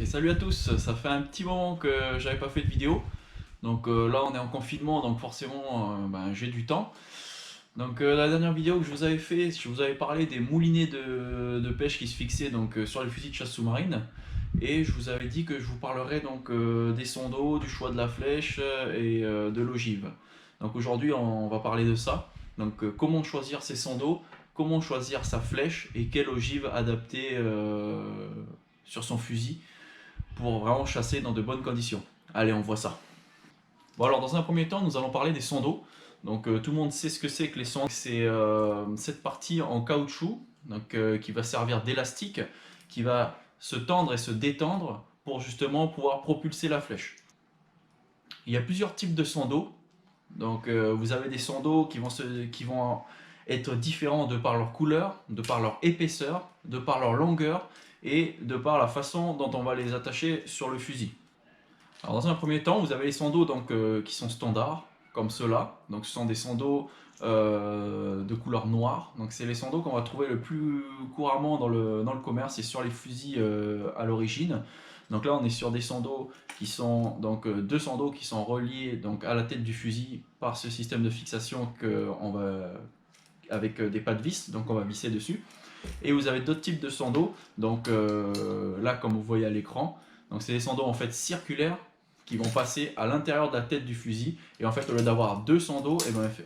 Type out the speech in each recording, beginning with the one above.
Et salut à tous, ça fait un petit moment que j'avais pas fait de vidéo. Donc là on est en confinement, donc forcément j'ai du temps. Donc la dernière vidéo que je vous avais fait, je vous avais parlé des moulinets de pêche qui se fixaient sur les fusils de chasse sous-marine. Et je vous avais dit que je vous parlerai des sondes d'eau, du choix de la flèche et de l'ogive. Donc aujourd'hui on va parler de ça. Donc comment choisir ses sondes d'eau, comment choisir sa flèche et quelle ogive adapter sur son fusil pour vraiment chasser dans de bonnes conditions. Allez, on voit ça. Bon alors dans un premier temps, nous allons parler des sondes d'eau. Donc tout le monde sait ce que c'est que les sondes. C'est cette partie en caoutchouc qui va servir d'élastique, qui va se tendre et se détendre pour justement pouvoir propulser la flèche. Il y a plusieurs types de sondes d'eau. Donc vous avez des sondes d'eau qui vont être différents de par leur couleur, de par leur épaisseur, de par leur longueur et de par la façon dont on va les attacher sur le fusil. Alors dans un premier temps, vous avez les sondes d'eau qui sont standards, comme ceux-là. Donc ce sont des sondes d'eau de couleur noire. Donc c'est les sondes d'eau qu'on va trouver le plus couramment dans le commerce et sur les fusils à l'origine. Donc là on est sur des sondes d'eau qui sont deux sondes d'eau qui sont reliés à la tête du fusil par ce système de fixation avec des pas de vis, donc on va visser dessus. Et vous avez d'autres types de sondes d'eau. Donc là comme vous voyez à l'écran, donc c'est des sondes d'eau en fait circulaires qui vont passer à l'intérieur de la tête du fusil. Et en fait, au lieu d'avoir deux sondes d'eau,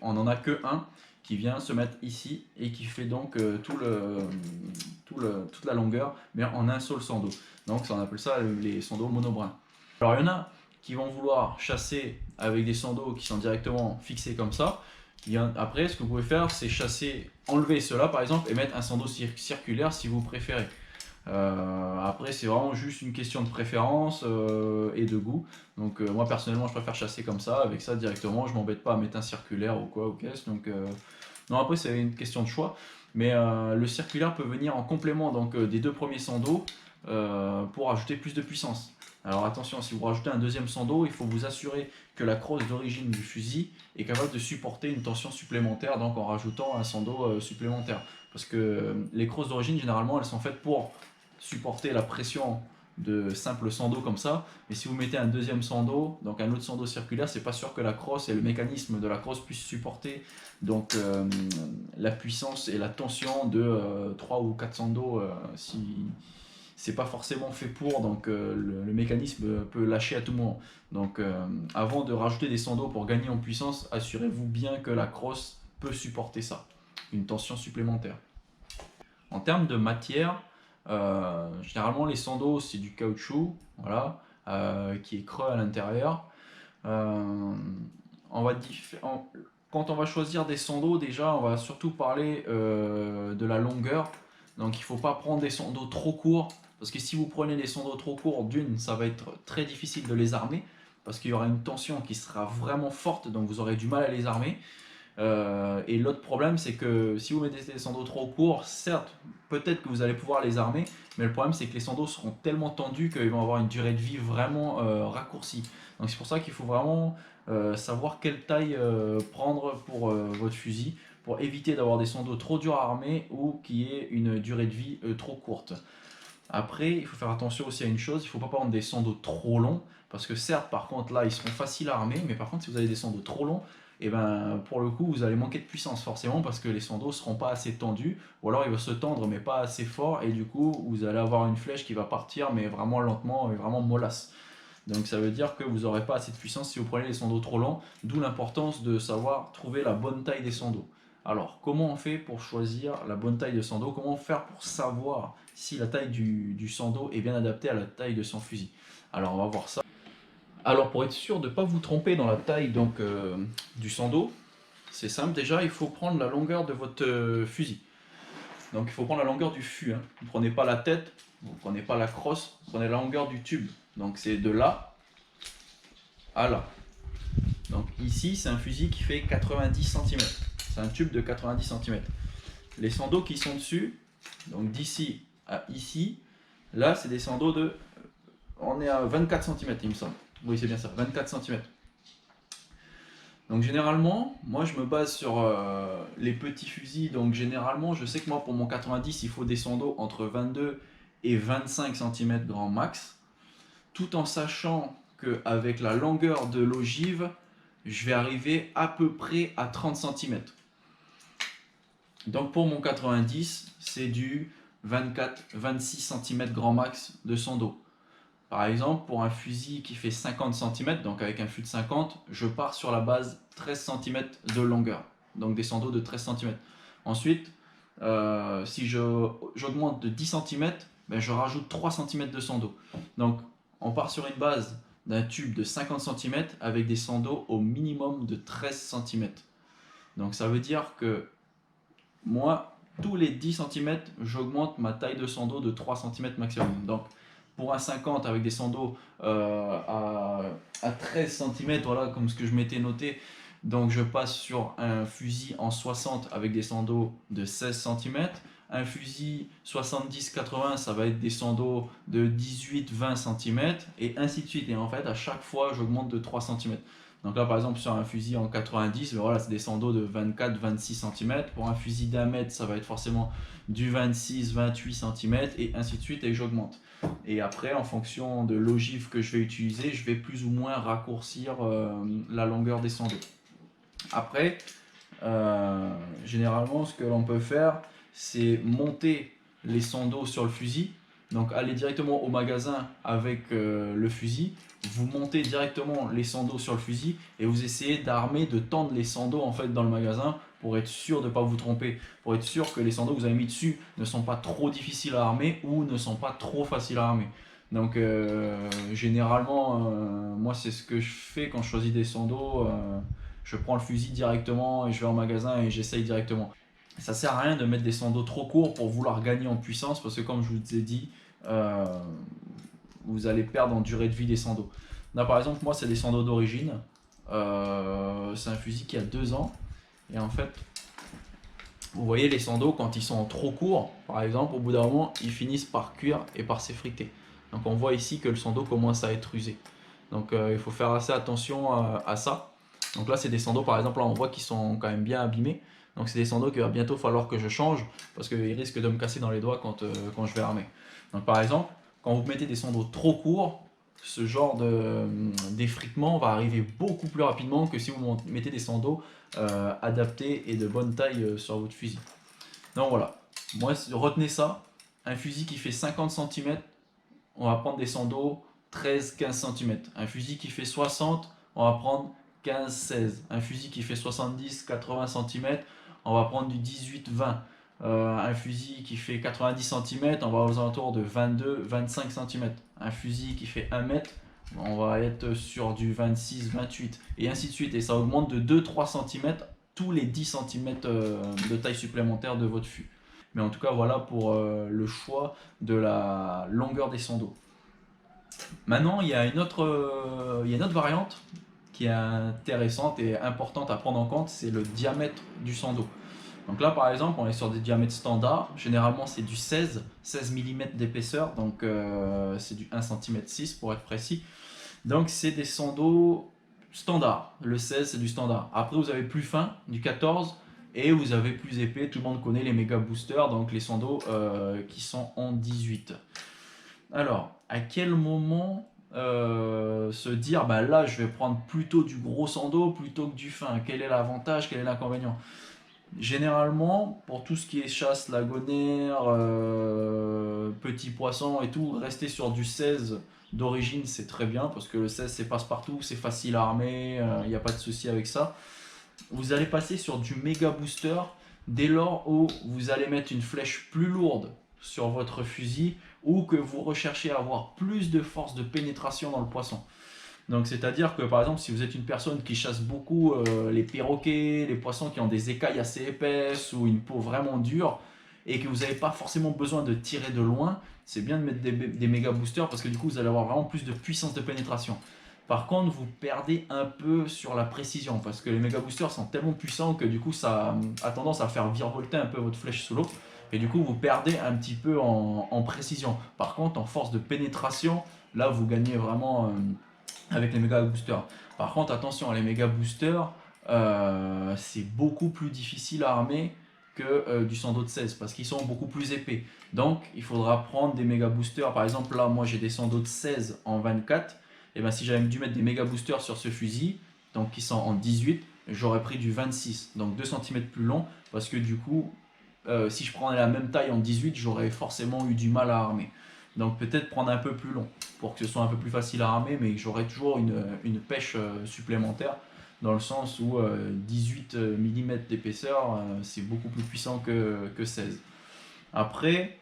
on n'en a que un qui vient se mettre ici et qui fait donc toute la longueur, mais en un seul sonde d'eau. Donc on appelle ça les sondes d'eau monobrins. Alors il y en a qui vont vouloir chasser avec des sondes d'eau qui sont directement fixés comme ça. Après, ce que vous pouvez faire, c'est enlever cela par exemple et mettre un sonde d'eau circulaire si vous préférez. Après c'est vraiment juste une question de préférence et de goût. Donc moi personnellement je préfère chasser comme ça, avec ça directement, je m'embête pas à mettre un circulaire ou quoi ou qu'est-ce. Donc non, après c'est une question de choix. Mais le circulaire peut venir en complément des deux premiers sondes d'eau pour ajouter plus de puissance. Alors attention, si vous rajoutez un deuxième sonde d'eau, il faut vous assurer que la crosse d'origine du fusil est capable de supporter une tension supplémentaire, donc en rajoutant un sonde d'eau supplémentaire. Parce que les crosses d'origine, généralement, elles sont faites pour supporter la pression de simples sondes d'eau comme ça. Mais si vous mettez un deuxième sonde d'eau, donc un autre sonde d'eau circulaire, c'est pas sûr que la crosse et le mécanisme de la crosse puissent supporter la puissance et la tension de 3 ou 4 sondes d'eau si c'est pas forcément fait pour, donc le mécanisme peut lâcher à tout moment. Donc avant de rajouter des sondes d'eau pour gagner en puissance, assurez-vous bien que la crosse peut supporter ça, une tension supplémentaire. En termes de matière, généralement les sondes d'eau c'est du caoutchouc, voilà, qui est creux à l'intérieur. On va quand on va choisir des sondes d'eau, déjà on va surtout parler de la longueur. Donc il ne faut pas prendre des sondes d'eau trop courts, parce que si vous prenez des sondes d'eau trop courts, d'une, ça va être très difficile de les armer, parce qu'il y aura une tension qui sera vraiment forte, donc vous aurez du mal à les armer. Et l'autre problème, c'est que si vous mettez des sondes d'eau trop courts, certes, peut-être que vous allez pouvoir les armer, mais le problème, c'est que les sondes d'eau seront tellement tendus qu'ils vont avoir une durée de vie vraiment raccourcie. Donc c'est pour ça qu'il faut vraiment savoir quelle taille prendre pour votre fusil, pour éviter d'avoir des sondes d'eau trop dures à armer ou qui ait une durée de vie trop courte. Après, il faut faire attention aussi à une chose, il ne faut pas prendre des sondes d'eau trop longs, parce que certes, par contre, là, ils seront faciles à armer, mais par contre, si vous avez des sondes d'eau trop longs, et pour le coup, vous allez manquer de puissance forcément, parce que les sondes d'eau ne seront pas assez tendus, ou alors ils vont se tendre, mais pas assez fort, et du coup, vous allez avoir une flèche qui va partir, mais vraiment lentement et vraiment mollasse. Donc ça veut dire que vous n'aurez pas assez de puissance si vous prenez les sondes d'eau trop longs, d'où l'importance de savoir trouver la bonne taille des sondes d'eau. Alors, comment on fait pour choisir la bonne taille de sonde d'eau? Comment faire pour savoir si la taille du sonde d'eau est bien adaptée à la taille de son fusil? Alors, on va voir ça. Alors, pour être sûr de ne pas vous tromper dans la taille du sonde d'eau, c'est simple déjà, il faut prendre la longueur de votre fusil. Donc, il faut prendre la longueur du fût. Hein. Vous ne prenez pas la tête, vous ne prenez pas la crosse, vous prenez la longueur du tube. Donc, c'est de là à là. Donc, ici, c'est un fusil qui fait 90 cm. C'est un tube de 90 cm. Les sondes d'eau qui sont dessus, donc d'ici à ici, là c'est des sondes d'eau de... On est à 24 cm il me semble. Oui c'est bien ça, 24 cm. Donc généralement, moi je me base sur les petits fusils. Donc généralement, je sais que moi pour mon 90, il faut des sondes d'eau entre 22 et 25 cm grand max. tout en sachant qu'avec la longueur de l'ogive, je vais arriver à peu près à 30 cm. Donc pour mon 90, c'est du 24-26 cm grand max de son dos. Par exemple, pour un fusil qui fait 50 cm, donc avec un fût de 50, je pars sur la base 13 cm de longueur. Donc des sandos de 13 cm. Ensuite, si j'augmente de 10 cm, ben je rajoute 3 cm de sando. Donc on part sur une base d'un tube de 50 cm avec des sandos au minimum de 13 cm. Donc ça veut dire que moi, tous les 10 cm, j'augmente ma taille de sando de 3 cm maximum. Donc pour un 50 avec des sandos à 13 cm, voilà, comme ce que je m'étais noté. Donc je passe sur un fusil en 60 avec des sandos de 16 cm. Un fusil 70-80, ça va être des sandos de 18-20 cm. Et ainsi de suite. Et en fait, à chaque fois, j'augmente de 3 cm. Donc là, par exemple, sur un fusil en 90, voilà, c'est des sandos de 24-26 cm. Pour un fusil d'un mètre, ça va être forcément du 26-28 cm. Et ainsi de suite, et j'augmente. Et après, en fonction de l'ogive que je vais utiliser, je vais plus ou moins raccourcir la longueur des sandos. Après, généralement, ce que l'on peut faire, c'est monter les sandos sur le fusil. Donc, aller directement au magasin avec le fusil. Vous montez directement les sandos sur le fusil et vous essayez d'armer, de tendre les sandos en fait dans le magasin pour être sûr de ne pas vous tromper, pour être sûr que les sandos que vous avez mis dessus ne sont pas trop difficiles à armer ou ne sont pas trop faciles à armer. Donc généralement, moi c'est ce que je fais quand je choisis des sandos. Je prends le fusil directement et je vais en magasin et j'essaye directement. Ça sert à rien de mettre des sandos trop courts pour vouloir gagner en puissance parce que comme je vous ai dit, euh, vous allez perdre en durée de vie des sandos. Là par exemple, moi c'est des sandos d'origine. C'est un fusil qui a 2 ans. Et en fait, vous voyez les sandos quand ils sont trop courts, par exemple, au bout d'un moment, ils finissent par cuire et par s'effriter. Donc on voit ici que le sando commence à être usé. Donc il faut faire assez attention à ça. Donc là c'est des sandos par exemple, là on voit qu'ils sont quand même bien abîmés. Donc c'est des sandos qu'il va bientôt falloir que je change parce qu'ils risquent de me casser dans les doigts quand je vais armer. Donc par exemple, quand vous mettez des sandos trop courts, ce genre d'effritement va arriver beaucoup plus rapidement que si vous mettez des sandos adaptés et de bonne taille sur votre fusil. Donc voilà, moi retenez ça, un fusil qui fait 50 cm, on va prendre des sandos 13-15 cm. Un fusil qui fait 60, on va prendre 15-16. Un fusil qui fait 70-80 cm, on va prendre du 18-20. Un fusil qui fait 90 cm, on va aux alentours de 22-25 cm. Un fusil qui fait 1 mètre, on va être sur du 26-28 et ainsi de suite. Et ça augmente de 2-3 cm tous les 10 cm de taille supplémentaire de votre fût. Mais en tout cas, voilà pour le choix de la longueur des sandos. Maintenant, il y a une autre variante qui est intéressante et importante à prendre en compte, c'est le diamètre du sando. Donc là, par exemple, on est sur des diamètres standards. Généralement, c'est du 16 mm d'épaisseur, donc c'est du 1 cm 6 pour être précis. Donc c'est des sandos standards. Le 16, c'est du standard. Après, vous avez plus fin, du 14, et vous avez plus épais. Tout le monde connaît les méga boosters, donc les sandos qui sont en 18. Alors, à quel moment se dire, bah là, je vais prendre plutôt du gros sando plutôt que du fin? Quel est l'avantage, quel est l'inconvénient? Généralement, pour tout ce qui est chasse, lagonaire, petits poissons et tout, rester sur du 16 d'origine, c'est très bien parce que le 16 c'est passe-partout, c'est facile à armer, il n'y a pas de souci avec ça. Vous allez passer sur du méga booster dès lors où vous allez mettre une flèche plus lourde sur votre fusil ou que vous recherchez à avoir plus de force de pénétration dans le poisson. Donc c'est-à-dire que par exemple si vous êtes une personne qui chasse beaucoup les perroquets, les poissons qui ont des écailles assez épaisses ou une peau vraiment dure et que vous n'avez pas forcément besoin de tirer de loin, c'est bien de mettre des méga boosters parce que du coup vous allez avoir vraiment plus de puissance de pénétration. Par contre vous perdez un peu sur la précision parce que les méga boosters sont tellement puissants que du coup ça a tendance à faire virevolter un peu votre flèche sous l'eau et du coup vous perdez un petit peu en précision. Par contre en force de pénétration, là vous gagnez vraiment avec les méga boosters. Par contre, attention, les méga boosters, c'est beaucoup plus difficile à armer que du sando de 16 parce qu'ils sont beaucoup plus épais. Donc il faudra prendre des méga boosters. Par exemple là moi j'ai des sandos de 16 en 24. Et ben si j'avais dû mettre des méga boosters sur ce fusil, donc qui sont en 18, j'aurais pris du 26, donc 2 cm plus long parce que du coup si je prenais la même taille en 18, j'aurais forcément eu du mal à armer. Donc peut-être prendre un peu plus long pour que ce soit un peu plus facile à armer, mais j'aurais toujours une pêche supplémentaire dans le sens où 18 mm d'épaisseur, c'est beaucoup plus puissant que 16. Après,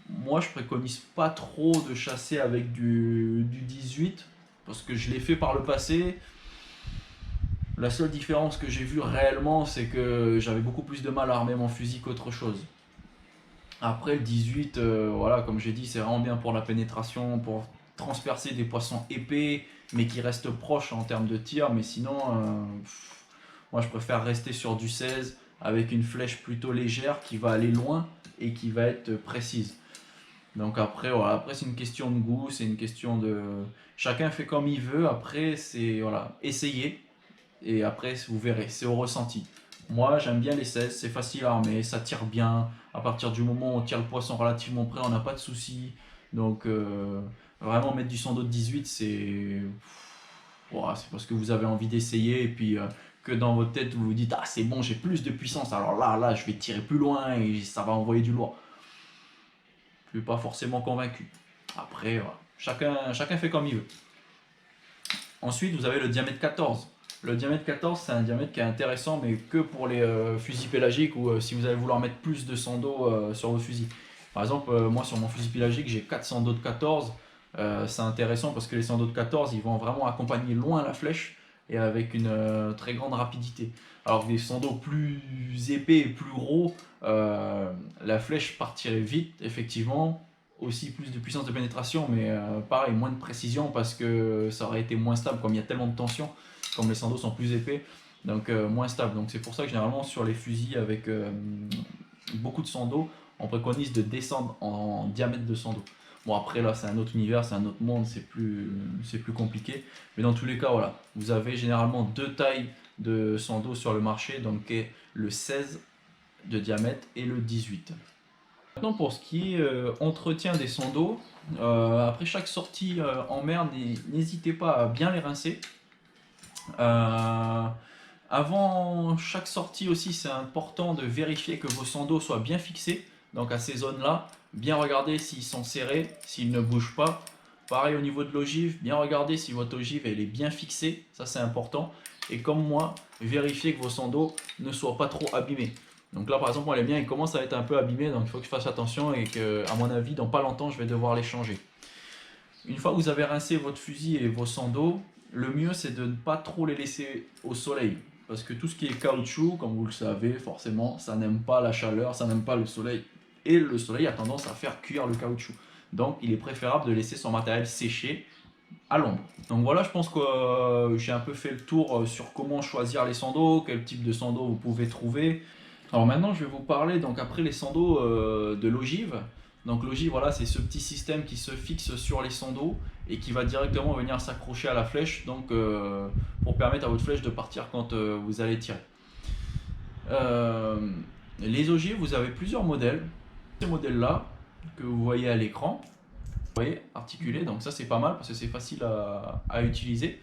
moi je préconise pas trop de chasser avec du 18 parce que je l'ai fait par le passé. La seule différence que j'ai vue réellement, c'est que j'avais beaucoup plus de mal à armer mon fusil qu'autre chose. Après le 18, voilà, comme j'ai dit, c'est vraiment bien pour la pénétration, pour transpercer des poissons épais, mais qui restent proches en termes de tir. Mais sinon, moi je préfère rester sur du 16 avec une flèche plutôt légère qui va aller loin et qui va être précise. Donc après, voilà, après c'est une question de goût, c'est une question de... Chacun fait comme il veut, après c'est, voilà, essayer. Et après, vous verrez, c'est au ressenti. Moi, j'aime bien les 16, c'est facile à armer, ça tire bien. À partir du moment où on tire le poisson relativement près, on n'a pas de soucis. Donc, vraiment, mettre du sando de 18, c'est... Voilà, c'est parce que vous avez envie d'essayer et puis que dans votre tête, vous vous dites, ah, c'est bon, j'ai plus de puissance, alors là, je vais tirer plus loin et ça va envoyer du lourd. Je ne suis pas forcément convaincu. Après, voilà, chacun fait comme il veut. Ensuite, vous avez le diamètre 14. Le diamètre 14, c'est un diamètre qui est intéressant, mais que pour les fusils pélagiques ou si vous allez vouloir mettre plus de sando sur vos fusils. Par exemple, moi sur mon fusil pélagique, j'ai 4 sandos de 14. C'est intéressant parce que les sandos de 14, ils vont vraiment accompagner loin la flèche et avec une très grande rapidité. Alors que des sandos plus épais et plus gros, la flèche partirait vite, effectivement. Aussi plus de puissance de pénétration, mais pareil, moins de précision parce que ça aurait été moins stable, comme il y a tellement de tension, comme les sandos sont plus épais, donc moins stable. Donc c'est pour ça que généralement sur les fusils avec beaucoup de sandos, on préconise de descendre en diamètre de sando. Bon après là c'est un autre univers, c'est un autre monde, c'est plus compliqué. Mais dans tous les cas voilà, vous avez généralement deux tailles de sando sur le marché, donc le 16 de diamètre et le 18. Maintenant pour ce qui est entretien des sandos, après chaque sortie en mer, n'hésitez pas à bien les rincer. Avant chaque sortie aussi, c'est important de vérifier que vos sandos soient bien fixés. Donc à ces zones-là, bien regarder s'ils sont serrés, s'ils ne bougent pas. Pareil au niveau de l'ogive, bien regarder si votre ogive elle est bien fixée, ça c'est important. Et comme moi, vérifiez que vos sandos ne soient pas trop abîmés. Donc là par exemple, moi les miens ils commencent à être un peu abîmés, donc il faut que je fasse attention et que, à mon avis, dans pas longtemps, je vais devoir les changer. Une fois que vous avez rincé votre fusil et vos sandos, le mieux c'est de ne pas trop les laisser au soleil. Parce que tout ce qui est caoutchouc, comme vous le savez, forcément, ça n'aime pas la chaleur, ça n'aime pas le soleil. Et le soleil a tendance à faire cuire le caoutchouc. Donc il est préférable de laisser son matériel sécher à l'ombre. Donc voilà, je pense que j'ai un peu fait le tour sur comment choisir les sandos, quel type de sandos vous pouvez trouver. Alors maintenant, je vais vous parler, donc après les sandos de l'ogive. Donc l'ogive, voilà, c'est ce petit système qui se fixe sur les sandos et qui va directement venir s'accrocher à la flèche, donc pour permettre à votre flèche de partir quand vous allez tirer. Les ogives, vous avez plusieurs modèles. Ces modèles-là que vous voyez à l'écran, vous voyez, articulés, donc ça c'est pas mal parce que c'est facile à utiliser.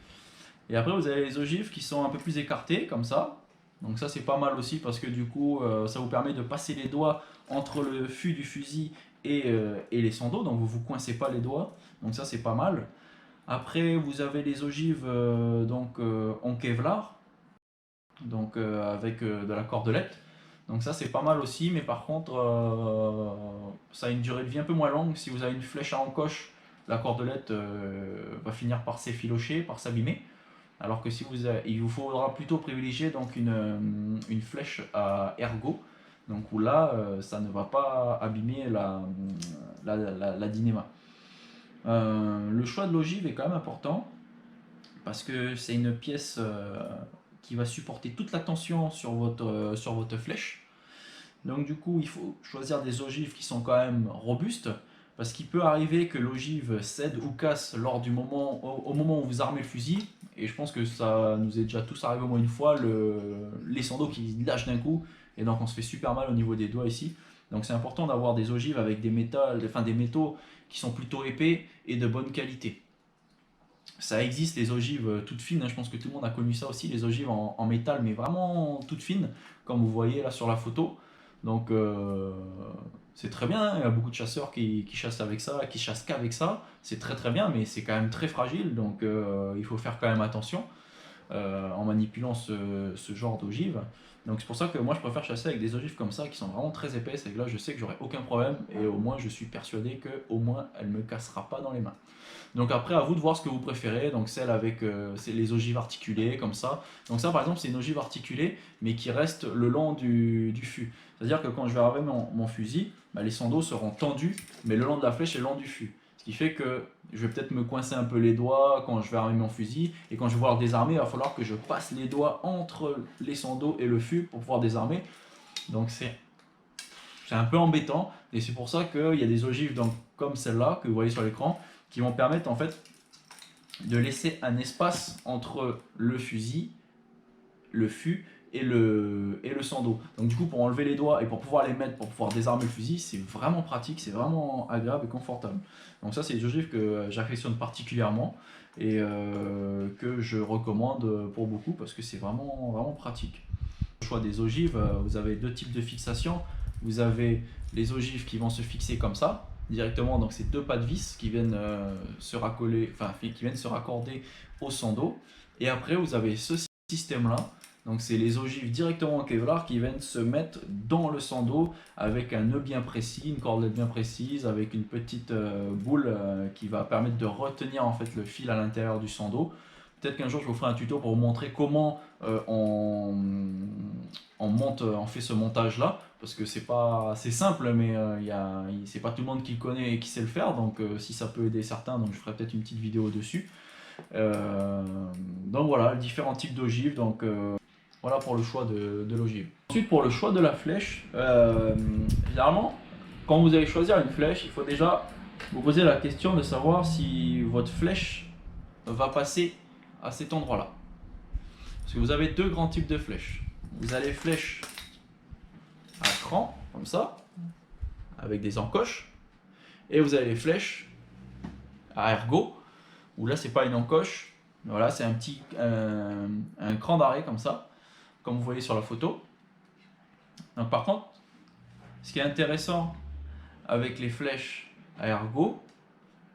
Et après vous avez les ogives qui sont un peu plus écartées comme ça. Donc ça c'est pas mal aussi parce que du coup ça vous permet de passer les doigts entre le fût du fusil et les sandos, donc vous vous coincez pas les doigts, donc ça c'est pas mal. Après vous avez les ogives en Kevlar, donc avec de la cordelette. Donc ça c'est pas mal aussi, mais par contre ça a une durée de vie un peu moins longue. Si vous avez une flèche à encoche, la cordelette va finir par s'effilocher, par s'abîmer. Alors que si il vous faudra plutôt privilégier donc une flèche à ergot, donc où là ça ne va pas abîmer la dynéma. Le choix de l'ogive est quand même important parce que c'est une pièce qui va supporter toute la tension sur votre flèche. Donc du coup il faut choisir des ogives qui sont quand même robustes parce qu'il peut arriver que l'ogive cède ou casse au moment où vous armez le fusil. Et je pense que ça nous est déjà tous arrivé au moins une fois, les sandos qui lâchent d'un coup, et donc on se fait super mal au niveau des doigts ici. Donc c'est important d'avoir des ogives avec des métaux qui sont plutôt épais et de bonne qualité. Ça existe les ogives toutes fines, hein, je pense que tout le monde a connu ça aussi, les ogives en métal, mais vraiment toutes fines, comme vous voyez là sur la photo. Donc c'est très bien, hein, il y a beaucoup de chasseurs qui chassent avec ça, qui chassent qu'avec ça. C'est très très bien, mais c'est quand même très fragile, donc il faut faire quand même attention en manipulant ce genre d'ogive. Donc c'est pour ça que moi je préfère chasser avec des ogives comme ça qui sont vraiment très épaisses et que là je sais que j'aurai aucun problème et au moins je suis persuadé que au moins elle me cassera pas dans les mains. Donc après à vous de voir ce que vous préférez, donc celle avec c'est les ogives articulées comme ça. Donc ça par exemple c'est une ogive articulée mais qui reste le long du fût. C'est-à-dire que quand je vais armer mon fusil, bah, les sandaux seront tendus mais le long de la flèche et le long du fût. Ce qui fait que je vais peut-être me coincer un peu les doigts quand je vais armer mon fusil. Et quand je vais vouloir désarmer, il va falloir que je passe les doigts entre les sandaux et le fût pour pouvoir désarmer. Donc c'est un peu embêtant. Et c'est pour ça qu'il y a des ogives donc, comme celle-là que vous voyez sur l'écran qui vont permettre en fait de laisser un espace entre le fusil, le fût et le sando. Donc du coup pour enlever les doigts et pour pouvoir les mettre, pour pouvoir désarmer le fusil, c'est vraiment pratique, c'est vraiment agréable et confortable. Donc ça c'est des ogives que j'affectionne particulièrement et que je recommande pour beaucoup parce que c'est vraiment pratique. Au choix des ogives, vous avez deux types de fixation. Vous avez les ogives qui vont se fixer comme ça directement, donc c'est deux pas de vis qui viennent se raccorder au sando. Et après vous avez ce système là. Donc c'est les ogives directement en Kevlar qui viennent se mettre dans le sando avec un nœud bien précis, une cordelette bien précise, avec une petite boule qui va permettre de retenir en fait le fil à l'intérieur du sando. Peut-être qu'un jour je vous ferai un tuto pour vous montrer comment on fait ce montage là, parce que c'est simple, mais c'est pas tout le monde qui le connaît et qui sait le faire, donc si ça peut aider certains, donc je ferai peut-être une petite vidéo dessus. Donc voilà, différents types d'ogives, donc voilà pour le choix de l'ogive. Ensuite pour le choix de la flèche, généralement quand vous allez choisir une flèche, il faut déjà vous poser la question de savoir si votre flèche va passer à cet endroit là. Parce que vous avez deux grands types de flèches. Vous avez les flèches à cran, comme ça, avec des encoches, et vous avez les flèches à ergot, où là c'est pas une encoche, voilà, c'est un cran d'arrêt comme ça, comme vous voyez sur la photo. Donc par contre, ce qui est intéressant avec les flèches à ergot,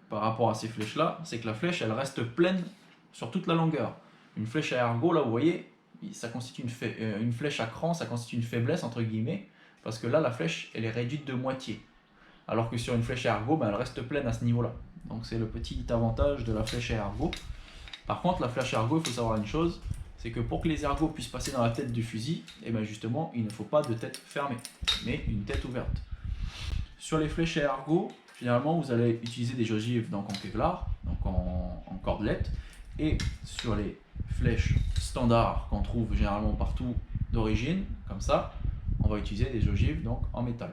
par rapport à ces flèches là, c'est que la flèche elle reste pleine sur toute la longueur. Une flèche à ergot, là vous voyez, ça constitue une flèche à cran, ça constitue une faiblesse entre guillemets, parce que là la flèche elle est réduite de moitié. Alors que sur une flèche à ergot, ben, elle reste pleine à ce niveau là. Donc c'est le petit avantage de la flèche à ergot. Par contre la flèche à ergot, il faut savoir une chose, c'est que pour que les ergots puissent passer dans la tête du fusil, et ben justement il ne faut pas de tête fermée, mais une tête ouverte. Sur les flèches à ergot, généralement vous allez utiliser des ogives donc en Kevlar, donc en cordelette, et sur les flèches standards qu'on trouve généralement partout d'origine, comme ça, on va utiliser des ogives donc en métal.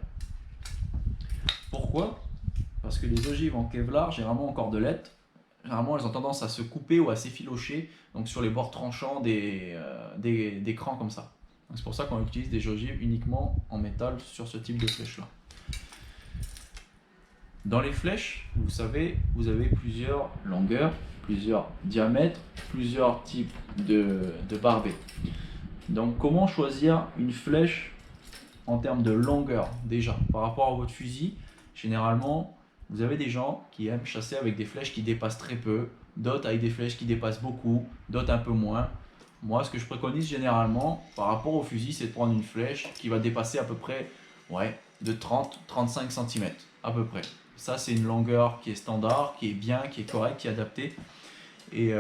Pourquoi? Parce que les ogives en Kevlar, généralement en cordelette, généralement elles ont tendance à se couper ou à s'effilocher donc sur les bords tranchants des crans comme ça. C'est pour ça qu'on utilise des ogives uniquement en métal sur ce type de flèche là. Dans les flèches, vous savez, vous avez plusieurs longueurs, plusieurs diamètres, plusieurs types de barbets. Donc comment choisir une flèche en termes de longueur déjà par rapport à votre fusil? Généralement, vous avez des gens qui aiment chasser avec des flèches qui dépassent très peu, d'autres avec des flèches qui dépassent beaucoup, d'autres un peu moins. Moi, ce que je préconise généralement par rapport au fusil, c'est de prendre une flèche qui va dépasser à peu près de 30-35 cm à peu près. Ça, c'est une longueur qui est standard, qui est bien, qui est correcte, qui est adaptée. Et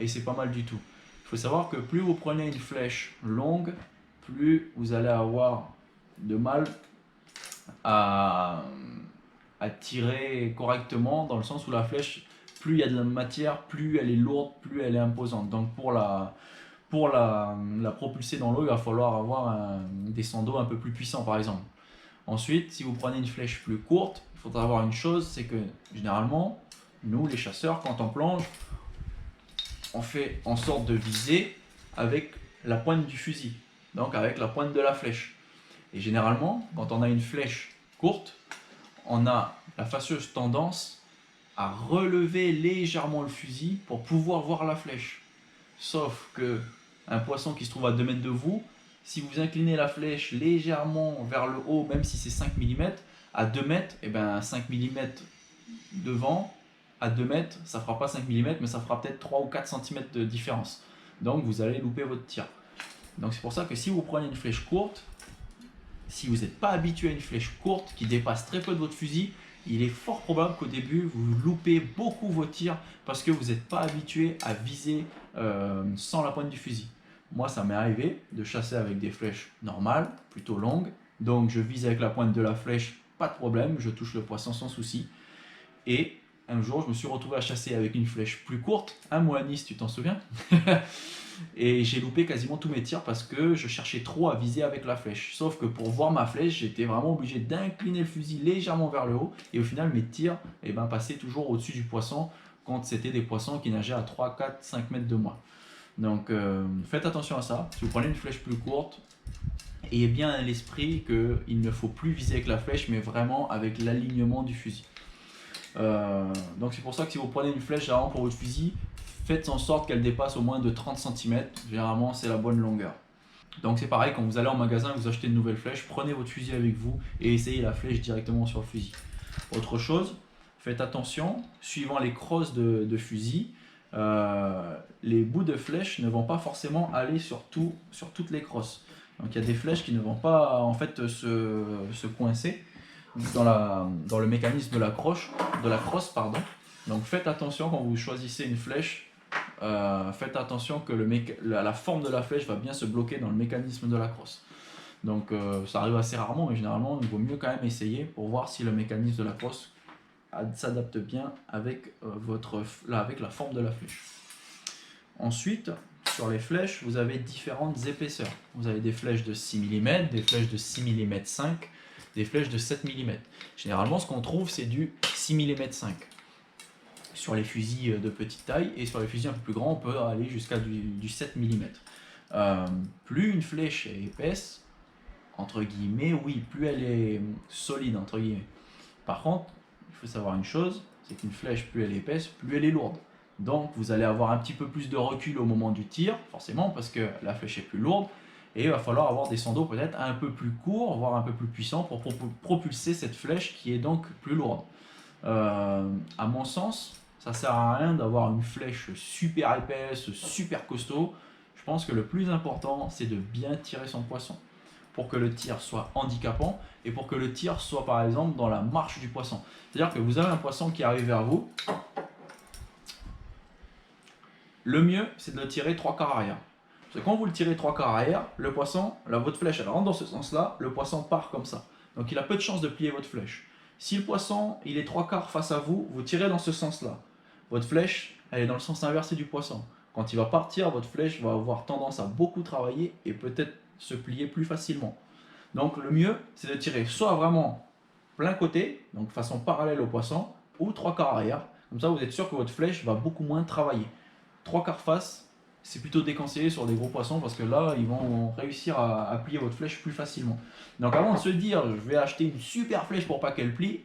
c'est pas mal du tout. Il faut savoir que plus vous prenez une flèche longue, plus vous allez avoir de mal à tirer correctement, dans le sens où la flèche, plus il y a de la matière, plus elle est lourde, plus elle est imposante. Donc pour la propulser dans l'eau, il va falloir avoir des sandos un peu plus puissants par exemple. Ensuite, si vous prenez une flèche plus courte, il faudra avoir une chose, c'est que généralement, nous les chasseurs, quand on plonge, on fait en sorte de viser avec la pointe du fusil, donc avec la pointe de la flèche. Et généralement, quand on a une flèche courte, on a la fâcheuse tendance à relever légèrement le fusil pour pouvoir voir la flèche. Sauf que un poisson qui se trouve à 2 mètres de vous, si vous inclinez la flèche légèrement vers le haut, même si c'est 5 mm, à 2 mètres, et ben 5 mm devant, à 2 mètres, ça fera pas 5 mm, mais ça fera peut-être 3 ou 4 cm de différence. Donc vous allez louper votre tir. Donc c'est pour ça que si vous prenez une flèche courte, si vous n'êtes pas habitué à une flèche courte qui dépasse très peu de votre fusil, il est fort probable qu'au début vous loupez beaucoup vos tirs parce que vous n'êtes pas habitué à viser sans la pointe du fusil. Moi, ça m'est arrivé de chasser avec des flèches normales, plutôt longues. Donc je vise avec la pointe de la flèche, pas de problème, je touche le poisson sans souci. Et un jour, je me suis retrouvé à chasser avec une flèche plus courte, un Moanis, tu t'en souviens? Et j'ai loupé quasiment tous mes tirs parce que je cherchais trop à viser avec la flèche. Sauf que pour voir ma flèche, j'étais vraiment obligé d'incliner le fusil légèrement vers le haut. Et au final, mes tirs passaient toujours au-dessus du poisson quand c'était des poissons qui nageaient à 3, 4, 5 mètres de moi. Donc faites attention à ça. Si vous prenez une flèche plus courte, ayez bien à l'esprit qu'il ne faut plus viser avec la flèche, mais vraiment avec l'alignement du fusil. Donc c'est pour ça que si vous prenez une flèche généralement pour votre fusil, faites en sorte qu'elle dépasse au moins de 30 cm. Généralement, c'est la bonne longueur. Donc c'est pareil, quand vous allez en magasin et vous achetez une nouvelle flèche, prenez votre fusil avec vous et essayez la flèche directement sur le fusil. Autre chose, faites attention, suivant les crosses de fusil, les bouts de flèche ne vont pas forcément aller sur toutes les crosses. Donc il y a des flèches qui ne vont pas en fait se coincer dans le mécanisme de la crosse. Donc faites attention quand vous choisissez une flèche, faites attention que la forme de la flèche va bien se bloquer dans le mécanisme de la crosse. Donc ça arrive assez rarement, mais généralement il vaut mieux quand même essayer pour voir si le mécanisme de la crosse s'adapte bien avec la forme de la flèche. Ensuite, sur les flèches, vous avez différentes épaisseurs. Vous avez des flèches de 6 mm, des flèches de 6 mm 5, des flèches de 7 mm. Généralement, ce qu'on trouve, c'est du 6 mm 5 sur les fusils de petite taille, et sur les fusils un peu plus grands, on peut aller jusqu'à du 7 mm. Plus une flèche est épaisse, entre guillemets, oui, plus elle est solide, entre guillemets. Par contre, il faut savoir une chose, c'est qu'une flèche, plus elle est épaisse, plus elle est lourde. Donc vous allez avoir un petit peu plus de recul au moment du tir, forcément, parce que la flèche est plus lourde, et il va falloir avoir des sandos peut-être un peu plus courts, voire un peu plus puissants, pour propulser cette flèche qui est donc plus lourde. À mon sens, ça sert à rien d'avoir une flèche super épaisse, super costaud. Je pense que le plus important, c'est de bien tirer son poisson, pour que le tir soit handicapant et pour que le tir soit par exemple dans la marche du poisson. C'est-à-dire que vous avez un poisson qui arrive vers vous, le mieux c'est de le tirer 3/4 arrière. Parce que quand vous le tirez 3/4 arrière, le poisson, votre flèche elle rentre dans ce sens-là, le poisson part comme ça. Donc il a peu de chances de plier votre flèche. Si le poisson il est 3/4 face à vous, vous tirez dans ce sens-là. Votre flèche elle est dans le sens inversé du poisson. Quand il va partir, votre flèche va avoir tendance à beaucoup travailler et peut-être se plier plus facilement. Donc le mieux, c'est de tirer soit vraiment plein côté, donc façon parallèle au poisson, ou 3/4 arrière. Comme ça, vous êtes sûr que votre flèche va beaucoup moins travailler. 3/4 face, c'est plutôt déconseillé sur des gros poissons parce que là, ils vont réussir à plier votre flèche plus facilement. Donc avant de se dire, je vais acheter une super flèche pour pas qu'elle plie,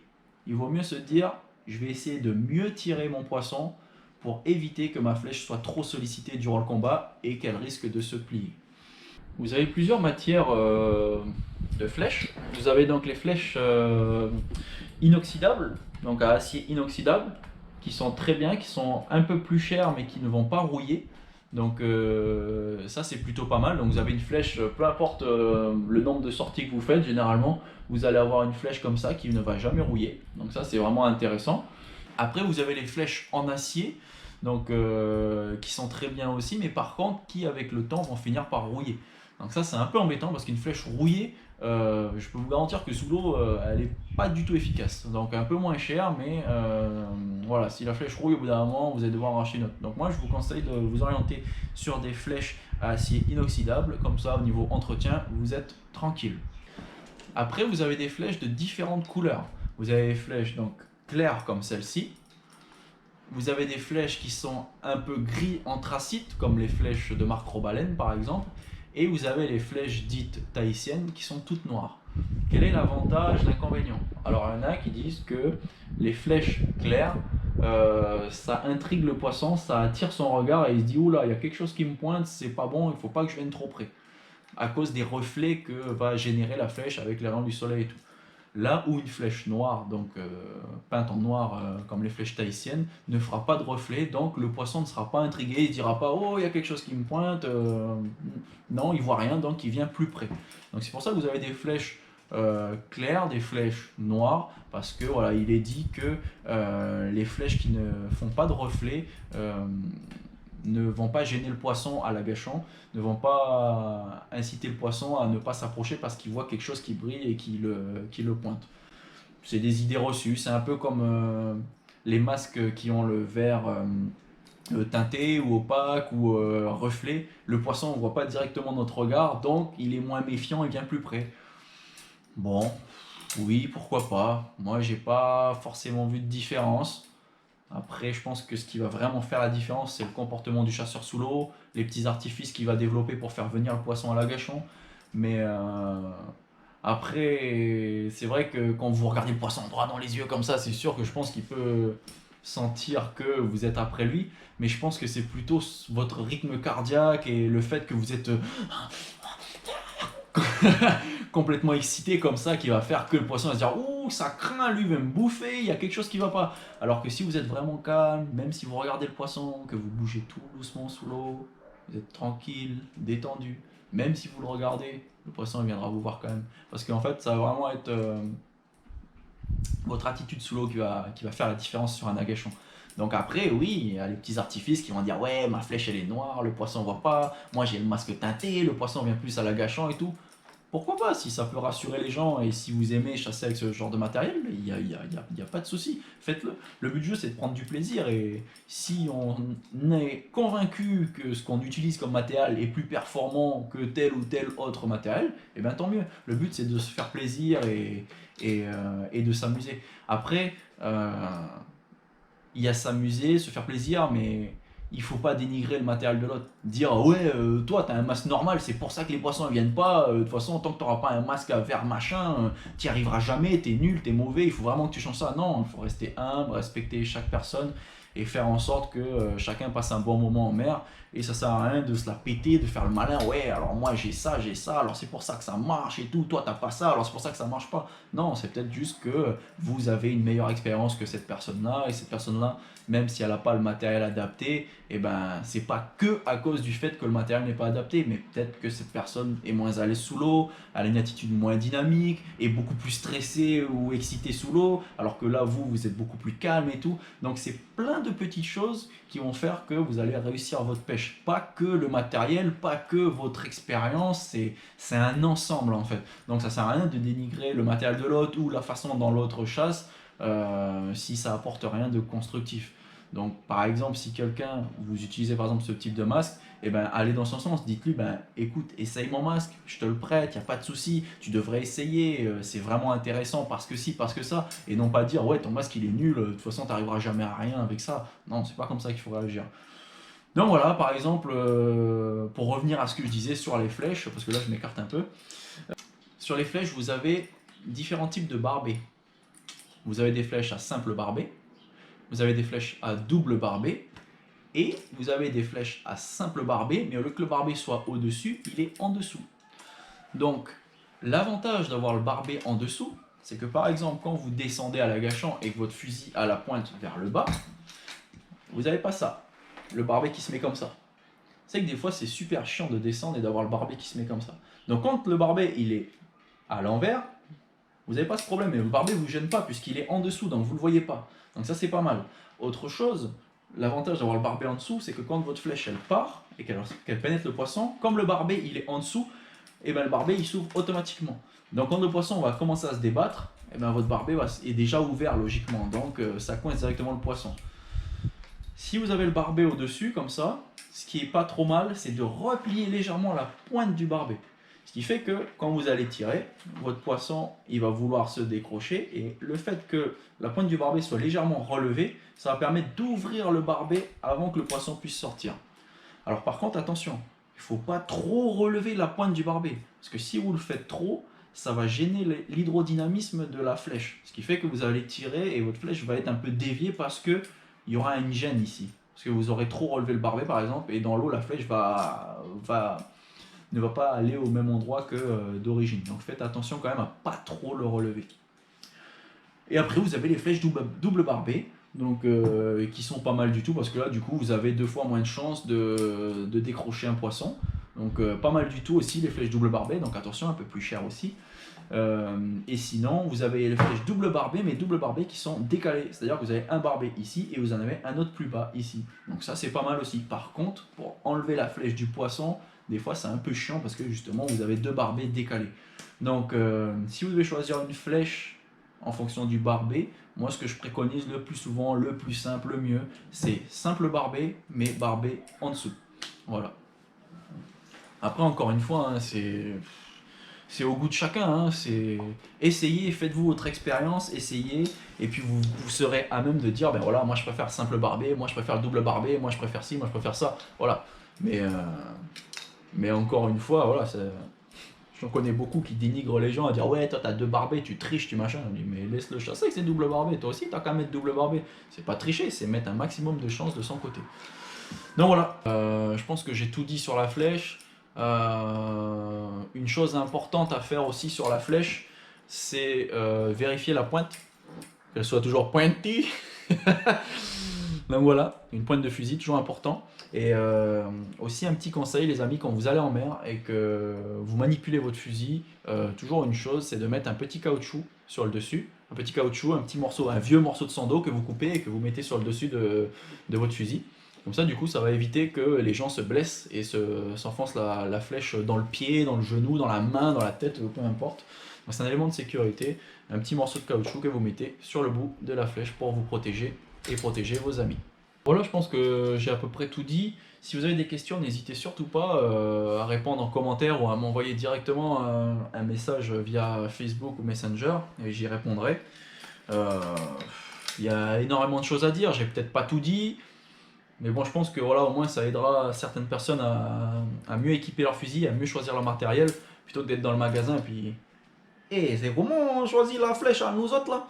il vaut mieux se dire, je vais essayer de mieux tirer mon poisson pour éviter que ma flèche soit trop sollicitée durant le combat et qu'elle risque de se plier. Vous avez plusieurs matières de flèches. Vous avez donc les flèches inoxydables, donc à acier inoxydable, qui sont très bien, qui sont un peu plus chères mais qui ne vont pas rouiller. Donc ça c'est plutôt pas mal. Donc vous avez une flèche, peu importe le nombre de sorties que vous faites, généralement vous allez avoir une flèche comme ça qui ne va jamais rouiller. Donc ça c'est vraiment intéressant. Après vous avez les flèches en acier, donc qui sont très bien aussi, mais par contre qui avec le temps vont finir par rouiller. Donc ça c'est un peu embêtant parce qu'une flèche rouillée, je peux vous garantir que sous l'eau elle n'est pas du tout efficace. Donc un peu moins cher, mais voilà, si la flèche rouille au bout d'un moment, vous allez devoir en racheter une autre. Donc moi je vous conseille de vous orienter sur des flèches à acier inoxydable, comme ça au niveau entretien vous êtes tranquille. Après vous avez des flèches de différentes couleurs. Vous avez des flèches donc claires comme celle-ci. Vous avez des flèches qui sont un peu gris anthracite, comme les flèches de marque Robalène par exemple. Et vous avez les flèches dites tahitiennes qui sont toutes noires. Quel est l'avantage, l'inconvénient? Alors il y en a qui disent que les flèches claires, ça intrigue le poisson, ça attire son regard et il se dit oula, il y a quelque chose qui me pointe, c'est pas bon, il faut pas que je vienne trop près. À cause des reflets que va générer la flèche avec les rayons du soleil et tout. Là où une flèche noire, donc peinte en noir comme les flèches tahitiennes, ne fera pas de reflet, donc le poisson ne sera pas intrigué, il ne dira pas oh il y a quelque chose qui me pointe, non il voit rien, donc il vient plus près. Donc c'est pour ça que vous avez des flèches claires, des flèches noires, parce que voilà il est dit que les flèches qui ne font pas de reflet ne vont pas gêner le poisson à l'agachant, ne vont pas inciter le poisson à ne pas s'approcher parce qu'il voit quelque chose qui brille et qui le pointe. C'est des idées reçues, c'est un peu comme les masques qui ont le verre teinté ou opaque ou reflet. Le poisson ne voit pas directement notre regard, donc il est moins méfiant et vient plus près. Bon, oui, pourquoi pas. Moi, j'ai pas forcément vu de différence. Après, je pense que ce qui va vraiment faire la différence, c'est le comportement du chasseur sous l'eau, les petits artifices qu'il va développer pour faire venir le poisson à l'agachon. Mais après, c'est vrai que quand vous regardez le poisson droit dans les yeux comme ça, c'est sûr que je pense qu'il peut sentir que vous êtes après lui. Mais je pense que c'est plutôt votre rythme cardiaque et le fait que vous êtes complètement excité comme ça qui va faire que le poisson va se dire ouh ça craint, lui va me bouffer, il y a quelque chose qui va pas. Alors que si vous êtes vraiment calme, même si vous regardez le poisson, que vous bougez tout doucement sous l'eau, vous êtes tranquille, détendu, même si vous le regardez, le poisson il viendra vous voir quand même. Parce qu'en fait ça va vraiment être votre attitude sous l'eau qui va faire la différence sur un agachon. Donc après, oui, il y a les petits artifices qui vont dire ouais, ma flèche elle est noire, le poisson voit pas, moi j'ai le masque teinté, le poisson vient plus à l'agachant et tout. Pourquoi pas, si ça peut rassurer les gens et si vous aimez chasser avec ce genre de matériel, il y a pas de souci, faites-le. Le but du jeu c'est de prendre du plaisir et si on est convaincu que ce qu'on utilise comme matériel est plus performant que tel ou tel autre matériel, et bien tant mieux. Le but c'est de se faire plaisir et de s'amuser. Après, il y a s'amuser, se faire plaisir, mais il faut pas dénigrer le matériel de l'autre. Dire ouais, toi t'as un masque normal, c'est pour ça que les poissons ne viennent pas. De toute façon, tant que t'auras pas un masque à faire machin, t'y arriveras jamais, t'es nul, t'es mauvais, il faut vraiment que tu changes ça. Non, il faut rester humble, respecter chaque personne et faire en sorte que chacun passe un bon moment en mer. Et ça sert à rien de se la péter, de faire le malin. Ouais, alors moi j'ai ça, alors c'est pour ça que ça marche et tout. Toi t'as pas ça, alors c'est pour ça que ça marche pas. Non, c'est peut-être juste que vous avez une meilleure expérience que cette personne-là et cette personne-là, même si elle n'a pas le matériel adapté, et ben c'est pas que à cause du fait que le matériel n'est pas adapté, mais peut-être que cette personne est moins à l'aise sous l'eau, elle a une attitude moins dynamique, est beaucoup plus stressée ou excitée sous l'eau, alors que là vous êtes beaucoup plus calme et tout. Donc c'est plein de petites choses qui vont faire que vous allez réussir votre pêche. Pas que le matériel, pas que votre expérience, c'est un ensemble en fait. Donc ça sert à rien de dénigrer le matériel de l'autre ou la façon dont l'autre chasse si ça apporte rien de constructif. Donc par exemple si quelqu'un, vous utilisez par exemple ce type de masque, et ben allez dans son sens, dites-lui ben écoute essaye mon masque, je te le prête, il n'y a pas de souci, tu devrais essayer, c'est vraiment intéressant parce que si, parce que ça, et non pas dire ouais ton masque il est nul, de toute façon tu n'arriveras jamais à rien avec ça. Non, c'est pas comme ça qu'il faut réagir. Donc voilà, par exemple, pour revenir à ce que je disais sur les flèches, parce que là je m'écarte un peu, sur les flèches vous avez différents types de barbets. Vous avez des flèches à simple barbet, vous avez des flèches à double barbet, et vous avez des flèches à simple barbet, mais au lieu que le barbet soit au-dessus, il est en dessous. Donc, l'avantage d'avoir le barbet en dessous, c'est que par exemple, quand vous descendez à l'agachant et que votre fusil a la pointe vers le bas, vous n'avez pas ça, le barbet qui se met comme ça. C'est que des fois, c'est super chiant de descendre et d'avoir le barbet qui se met comme ça. Donc, quand le barbet il est à l'envers, vous n'avez pas ce problème, mais le barbet ne vous gêne pas puisqu'il est en dessous, donc vous ne le voyez pas. Donc ça c'est pas mal. Autre chose, l'avantage d'avoir le barbet en dessous, c'est que quand votre flèche elle part et qu'elle pénètre le poisson, comme le barbet il est en dessous, et ben le barbet il s'ouvre automatiquement. Donc quand le poisson va commencer à se débattre, et ben votre barbet est déjà ouvert logiquement, donc ça coince directement le poisson. Si vous avez le barbet au-dessus comme ça, ce qui est pas trop mal, c'est de replier légèrement la pointe du barbet. Ce qui fait que quand vous allez tirer, votre poisson il va vouloir se décrocher et le fait que la pointe du barbet soit légèrement relevée, ça va permettre d'ouvrir le barbet avant que le poisson puisse sortir. Alors par contre attention, il faut pas trop relever la pointe du barbet. Parce que si vous le faites trop, ça va gêner l'hydrodynamisme de la flèche. Ce qui fait que vous allez tirer et votre flèche va être un peu déviée parce qu'il y aura une gêne ici. Parce que vous aurez trop relevé le barbet par exemple, et dans l'eau, la flèche ne va pas aller au même endroit que d'origine. Donc faites attention quand même à pas trop le relever. Et après, vous avez les flèches double barbées, donc qui sont pas mal du tout, parce que là, du coup, vous avez 2 fois moins de chances de décrocher un poisson. Donc pas mal du tout aussi les flèches double barbées, donc attention, un peu plus cher aussi. Et sinon, vous avez les flèches double barbées, mais double barbées qui sont décalées. C'est-à-dire que vous avez un barbet ici et vous en avez un autre plus bas ici. Donc ça, c'est pas mal aussi. Par contre, pour enlever la flèche du poisson, des fois, c'est un peu chiant parce que justement, vous avez 2 barbets décalés. Donc, si vous devez choisir une flèche en fonction du barbet, moi, ce que je préconise le plus souvent, le plus simple, le mieux, c'est simple barbet, mais barbet en dessous. Voilà. Après, encore une fois, hein, c'est au goût de chacun. Hein, essayez, faites-vous votre expérience, essayez, et puis vous serez à même de dire, ben voilà, moi je préfère simple barbet, moi je préfère double barbet, moi je préfère ci, moi je préfère ça. Voilà. Mais encore une fois, voilà, j'en connais beaucoup qui dénigrent les gens à dire ouais, toi t'as 2 barbets, tu triches, tu machin. Je dis mais laisse-le chasser que c'est double barbet, toi aussi t'as qu'à mettre double barbet. C'est pas tricher, c'est mettre un maximum de chances de son côté. Donc voilà, je pense que j'ai tout dit sur la flèche. Une chose importante à faire aussi sur la flèche, c'est vérifier la pointe, qu'elle soit toujours pointée. Donc voilà, une pointe de fusil, toujours important. Et aussi un petit conseil les amis, quand vous allez en mer et que vous manipulez votre fusil, toujours une chose, c'est de mettre un petit caoutchouc sur le dessus. Un petit caoutchouc, un petit morceau, un vieux morceau de sando que vous coupez et que vous mettez sur le dessus de votre fusil. Comme ça, du coup, ça va éviter que les gens se blessent et s'enfoncent la flèche dans le pied, dans le genou, dans la main, dans la tête, peu importe. C'est un élément de sécurité, un petit morceau de caoutchouc que vous mettez sur le bout de la flèche pour vous protéger et protéger vos amis. Voilà, je pense que j'ai à peu près tout dit. Si vous avez des questions, n'hésitez surtout pas à répondre en commentaire ou à m'envoyer directement un message via Facebook ou Messenger et j'y répondrai. Il y a énormément de choses à dire, j'ai peut-être pas tout dit. Mais bon, je pense que voilà, au moins ça aidera certaines personnes à mieux équiper leur fusil, à mieux choisir leur matériel, plutôt que d'être dans le magasin et puis eh, c'est comment on choisit la flèche à nous autres là?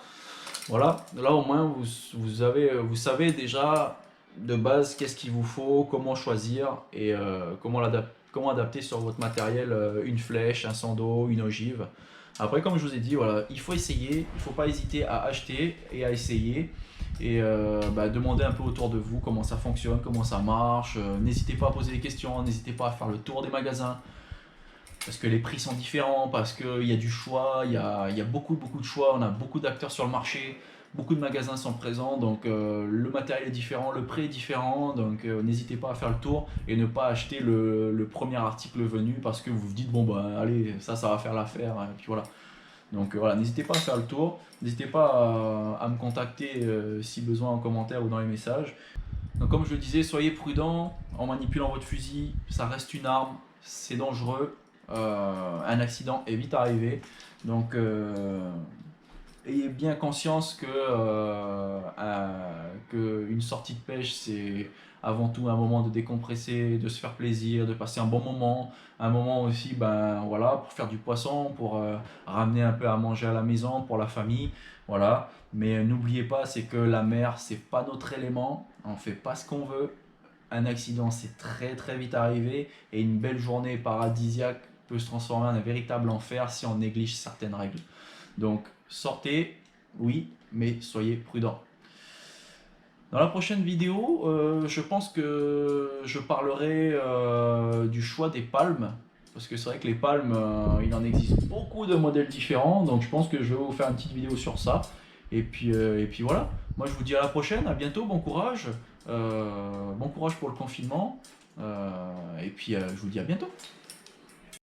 Voilà, là au moins vous savez déjà de base qu'est-ce qu'il vous faut, comment choisir et comment adapter sur votre matériel une flèche, un sando, une ogive. Après, comme je vous ai dit, voilà, il faut essayer, il ne faut pas hésiter à acheter et à essayer et demander un peu autour de vous comment ça fonctionne, comment ça marche. N'hésitez pas à poser des questions, n'hésitez pas à faire le tour des magasins parce que les prix sont différents, parce qu'il y a du choix, il y a beaucoup de choix, on a beaucoup d'acteurs sur le marché, beaucoup de magasins sont présents, donc le matériel est différent, le prix est différent, donc n'hésitez pas à faire le tour et ne pas acheter le premier article venu parce que vous vous dites bon bah allez, ça va faire l'affaire, et puis voilà. Donc voilà, n'hésitez pas à faire le tour, n'hésitez pas à me contacter si besoin en commentaire ou dans les messages. Donc comme je le disais, soyez prudent en manipulant votre fusil, ça reste une arme, c'est dangereux, un accident est vite arrivé. Donc ayez bien conscience que une sortie de pêche c'est avant tout un moment de décompresser, de se faire plaisir, de passer un bon moment, un moment aussi voilà, pour faire du poisson, pour ramener un peu à manger à la maison pour la famille, voilà. Mais n'oubliez pas, c'est que la mer c'est pas notre élément, on fait pas ce qu'on veut. Un accident c'est très très vite arrivé et une belle journée paradisiaque peut se transformer en un véritable enfer si on néglige certaines règles. Donc sortez, oui, mais soyez prudents. Dans la prochaine vidéo, je pense que je parlerai du choix des palmes. Parce que c'est vrai que les palmes, il en existe beaucoup de modèles différents. Donc je pense que je vais vous faire une petite vidéo sur ça. Et puis voilà. Moi je vous dis à la prochaine, à bientôt, bon courage. Bon courage pour le confinement. Et puis je vous dis à bientôt.